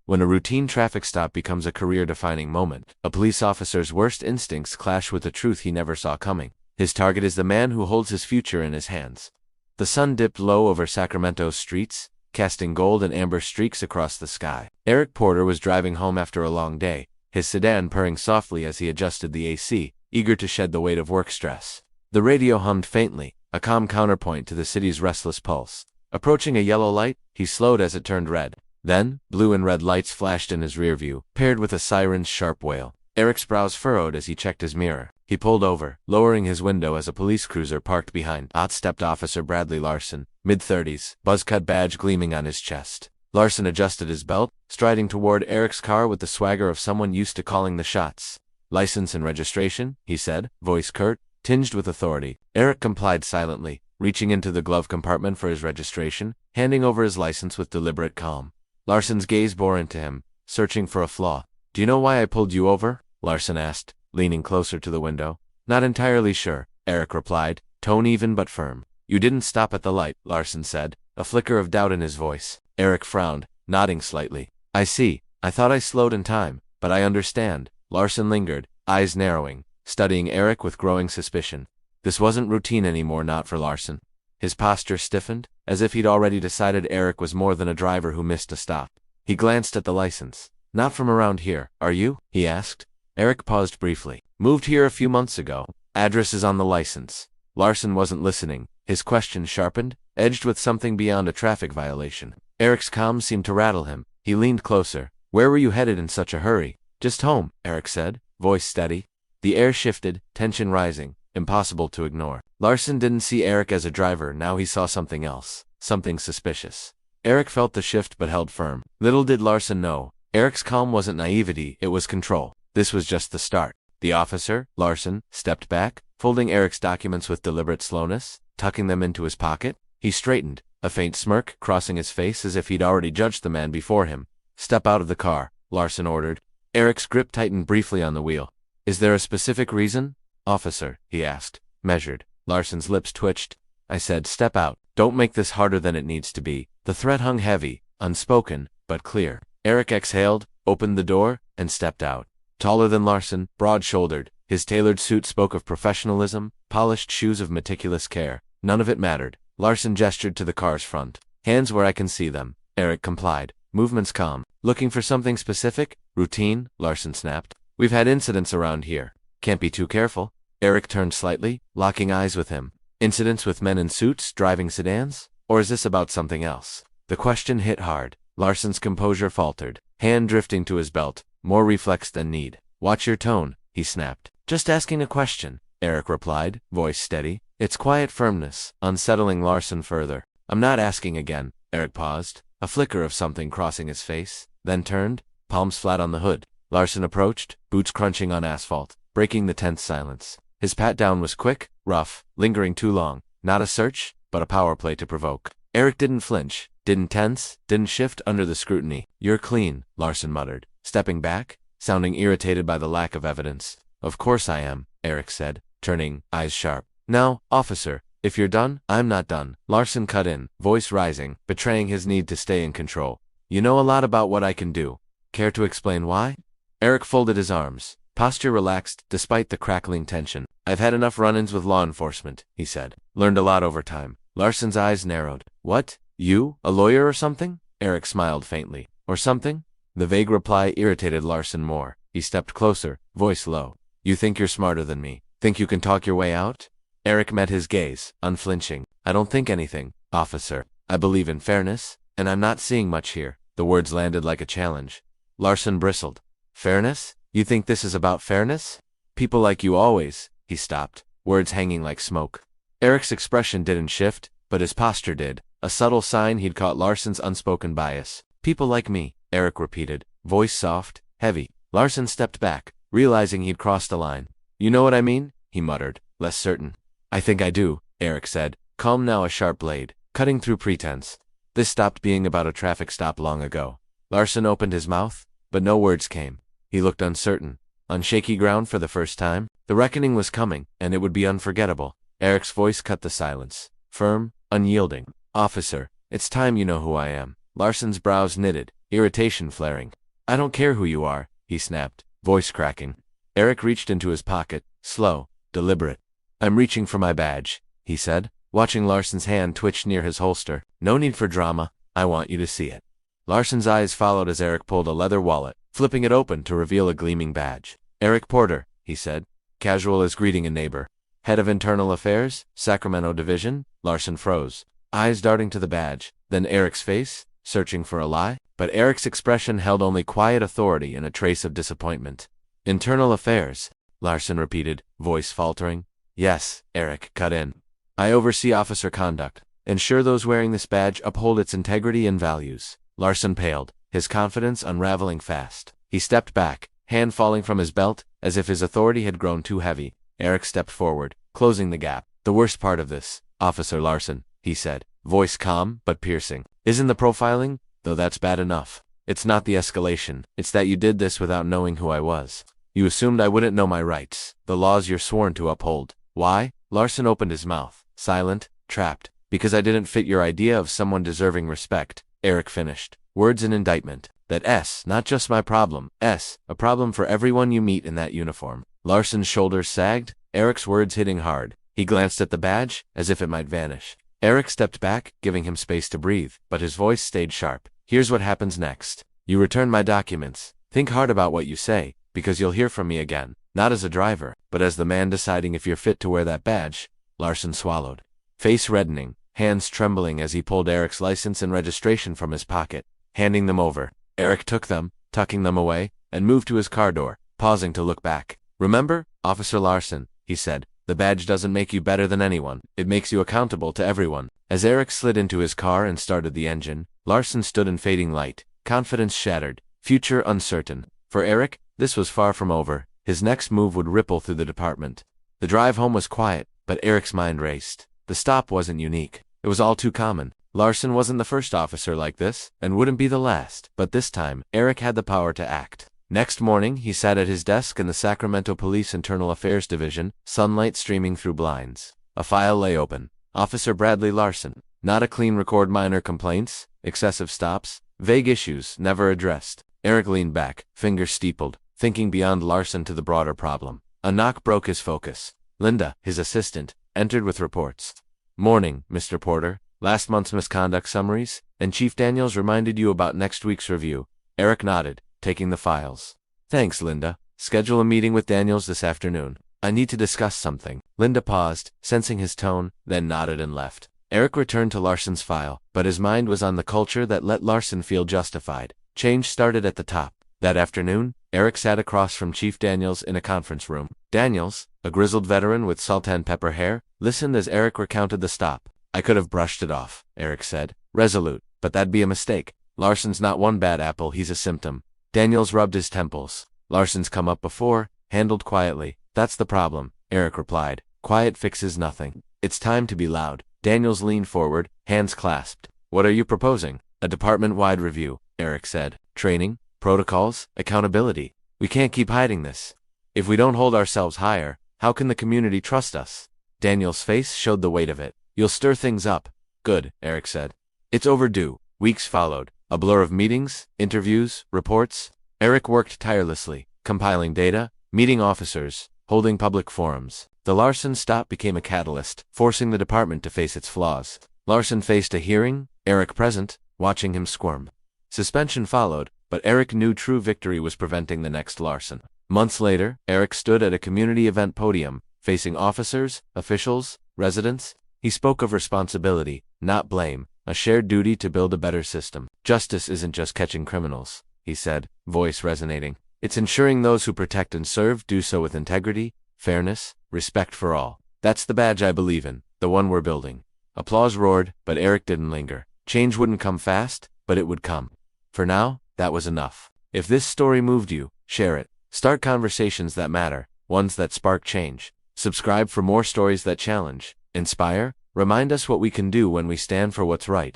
When a routine traffic stop becomes a career-defining moment, a police officer's worst instincts clash with the truth he never saw coming. His target is the man who holds his future in his hands. The sun dipped low over Sacramento's streets, casting gold and amber streaks across the sky. Eric Porter was driving home after a long day, his sedan purring softly as he adjusted the AC, eager to shed the weight of work stress. The radio hummed faintly, a calm counterpoint to the city's restless pulse. Approaching a yellow light, he slowed as it turned red. Then, blue and red lights flashed in his rear view, paired with a siren's sharp wail. Eric's brows furrowed as he checked his mirror. He pulled over, lowering his window as a police cruiser parked behind. Out stepped Officer Bradley Larson, mid-30s, buzz-cut badge gleaming on his chest. Larson adjusted his belt, striding toward Eric's car with the swagger of someone used to calling the shots. "License and registration," he said, voice curt, tinged with authority. Eric complied silently, reaching into the glove compartment for his registration, handing over his license with deliberate calm. Larson's gaze bore into him, searching for a flaw. "Do you know why I pulled you over?" Larson asked, leaning closer to the window. "Not entirely sure," Eric replied, tone even but firm. "You didn't stop at the light," Larson said, a flicker of doubt in his voice. Eric frowned, nodding slightly. "I see. I thought I slowed in time, but I understand." Larson lingered, eyes narrowing, studying Eric with growing suspicion. This wasn't routine anymore, not for Larson. His posture stiffened, as if he'd already decided Eric was more than a driver who missed a stop. He glanced at the license. "Not from around here, are you?" he asked. Eric paused briefly. "Moved here a few months ago. Address is on the license." Larson wasn't listening. His question sharpened, edged with something beyond a traffic violation. Eric's calm seemed to rattle him. He leaned closer. "Where were you headed in such a hurry?" "Just home," Eric said, voice steady. The air shifted, tension rising, impossible to ignore. Larson didn't see Eric as a driver, now he saw something else, something suspicious. Eric felt the shift but held firm. Little did Larson know, Eric's calm wasn't naivety, it was control. This was just the start. The officer, Larson, stepped back, folding Eric's documents with deliberate slowness, tucking them into his pocket. He straightened, a faint smirk crossing his face as if he'd already judged the man before him. "Step out of the car," Larson ordered. Eric's grip tightened briefly on the wheel. "Is there a specific reason?" "Officer," he asked, measured. Larson's lips twitched. "I said step out. Don't make this harder than it needs to be." The threat hung heavy, unspoken, but clear. Eric exhaled, opened the door, and stepped out. Taller than Larson, broad-shouldered, his tailored suit spoke of professionalism, polished shoes of meticulous care. None of it mattered. Larson gestured to the car's front. "Hands where I can see them." Eric complied, movements calm. "Looking for something specific? Routine?" Larson snapped. "We've had incidents around here. Can't be too careful." Eric turned slightly, locking eyes with him. "Incidents with men in suits, driving sedans? Or is this about something else?" The question hit hard. Larson's composure faltered, hand drifting to his belt, more reflex than need. "Watch your tone," he snapped. "Just asking a question," Eric replied, voice steady. Its quiet firmness, unsettling Larson further. "I'm not asking again." Eric paused, a flicker of something crossing his face, then turned, palms flat on the hood. Larson approached, boots crunching on asphalt, breaking the tense silence. His pat-down was quick, rough, lingering too long. Not a search, but a power play to provoke. Eric didn't flinch, didn't tense, didn't shift under the scrutiny. "You're clean," Larson muttered, stepping back, sounding irritated by the lack of evidence. "Of course I am," Eric said, turning, eyes sharp. "Now, officer, if you're done, I'm not done." Larson cut in, voice rising, betraying his need to stay in control. "You know a lot about what I can do. Care to explain why?" Eric folded his arms, posture relaxed despite the crackling tension. "I've had enough run-ins with law enforcement," he said. "Learned a lot over time." Larson's eyes narrowed. "What? You? A lawyer or something?" Eric smiled faintly. "Or something?" The vague reply irritated Larson more. He stepped closer, voice low. "You think you're smarter than me? Think you can talk your way out?" Eric met his gaze, unflinching. "I don't think anything, officer. I believe in fairness, and I'm not seeing much here." The words landed like a challenge. Larson bristled. "Fairness? You think this is about fairness? People like you always." He stopped, words hanging like smoke. Eric's expression didn't shift, but his posture did, a subtle sign he'd caught Larson's unspoken bias. "People like me," Eric repeated, voice soft, heavy. Larson stepped back, realizing he'd crossed a line. "You know what I mean?" he muttered, less certain. "I think I do," Eric said, calm now a sharp blade, cutting through pretense. This stopped being about a traffic stop long ago. Larson opened his mouth, but no words came. He looked uncertain, on shaky ground for the first time. The reckoning was coming, and it would be unforgettable. Eric's voice cut the silence, firm, unyielding. "Officer, it's time you know who I am." Larson's brows knitted, irritation flaring. I don't care who you are, he snapped, voice cracking. Eric reached into his pocket, slow, deliberate. I'm reaching for my badge, he said, watching Larson's hand twitch near his holster. No need for drama, I want you to see it. Larson's eyes followed as Eric pulled a leather wallet, flipping it open to reveal a gleaming badge. Eric Porter, he said, casual as greeting a neighbor. Head of Internal Affairs, Sacramento Division? Larson froze, eyes darting to the badge, then Eric's face, searching for a lie. But Eric's expression held only quiet authority and a trace of disappointment. Internal Affairs, Larson repeated, voice faltering. Yes, Eric cut in. I oversee officer conduct. Ensure those wearing this badge uphold its integrity and values. Larson paled, his confidence unraveling fast. He stepped back, hand falling from his belt, as if his authority had grown too heavy. Eric stepped forward, closing the gap. The worst part of this, Officer Larson, he said, voice calm but piercing, isn't the profiling, though that's bad enough. It's not the escalation, it's that you did this without knowing who I was. You assumed I wouldn't know my rights, the laws you're sworn to uphold. Why? Larson opened his mouth, silent, trapped. Because I didn't fit your idea of someone deserving respect, Eric finished. Words in indictment. That's not just my problem. A problem for everyone you meet in that uniform. Larson's shoulders sagged, Eric's words hitting hard. He glanced at the badge, as if it might vanish. Eric stepped back, giving him space to breathe, but his voice stayed sharp. Here's what happens next. You return my documents. Think hard about what you say, because you'll hear from me again, not as a driver, but as the man deciding if you're fit to wear that badge. Larson swallowed, face reddening, hands trembling as he pulled Eric's license and registration from his pocket, handing them over. Eric took them, tucking them away, and moved to his car door, pausing to look back. Remember, Officer Larson, he said, the badge doesn't make you better than anyone, it makes you accountable to everyone. As Eric slid into his car and started the engine, Larson stood in fading light, confidence shattered, future uncertain. For Eric, this was far from over. His next move would ripple through the department. The drive home was quiet, but Eric's mind raced. The stop wasn't unique. It was all too common. Larson wasn't the first officer like this, and wouldn't be the last. But this time, Eric had the power to act. Next morning, he sat at his desk in the Sacramento Police Internal Affairs Division, sunlight streaming through blinds. A file lay open. Officer Bradley Larson. Not a clean record. Minor complaints, excessive stops, vague issues never addressed. Eric leaned back, fingers steepled, thinking beyond Larson to the broader problem. A knock broke his focus. Linda, his assistant, entered with reports. Morning, Mr. Porter. Last month's misconduct summaries, and Chief Daniels reminded you about next week's review. Eric nodded, taking the files. Thanks, Linda. Schedule a meeting with Daniels this afternoon. I need to discuss something. Linda paused, sensing his tone, then nodded and left. Eric returned to Larson's file, but his mind was on the culture that let Larson feel justified. Change started at the top. That afternoon, Eric sat across from Chief Daniels in a conference room. Daniels, a grizzled veteran with salt and pepper hair, listened as Eric recounted the stop. I could have brushed it off, Eric said, resolute, but that'd be a mistake. Larson's not one bad apple, he's a symptom. Daniels rubbed his temples. Larson's come up before, handled quietly. That's the problem, Eric replied. Quiet fixes nothing. It's time to be loud. Daniels leaned forward, hands clasped. What are you proposing? A department-wide review, Eric said. Training, protocols, accountability. We can't keep hiding this. If we don't hold ourselves higher, how can the community trust us? Daniels' face showed the weight of it. You'll stir things up. Good, Eric said. It's overdue. Weeks followed. A blur of meetings, interviews, reports. Eric worked tirelessly, compiling data, meeting officers, holding public forums. The Larson stop became a catalyst, forcing the department to face its flaws. Larson faced a hearing, Eric present, watching him squirm. Suspension followed, but Eric knew true victory was preventing the next Larson. Months later, Eric stood at a community event podium, facing officers, officials, residents. He spoke of responsibility, not blame, a shared duty to build a better system. Justice isn't just catching criminals, he said, voice resonating. It's ensuring those who protect and serve do so with integrity, fairness, respect for all. That's the badge I believe in, the one we're building. Applause roared, but Eric didn't linger. Change wouldn't come fast, but it would come. For now, that was enough. If this story moved you, share it. Start conversations that matter, ones that spark change. Subscribe for more stories that challenge, inspire, remind us what we can do when we stand for what's right.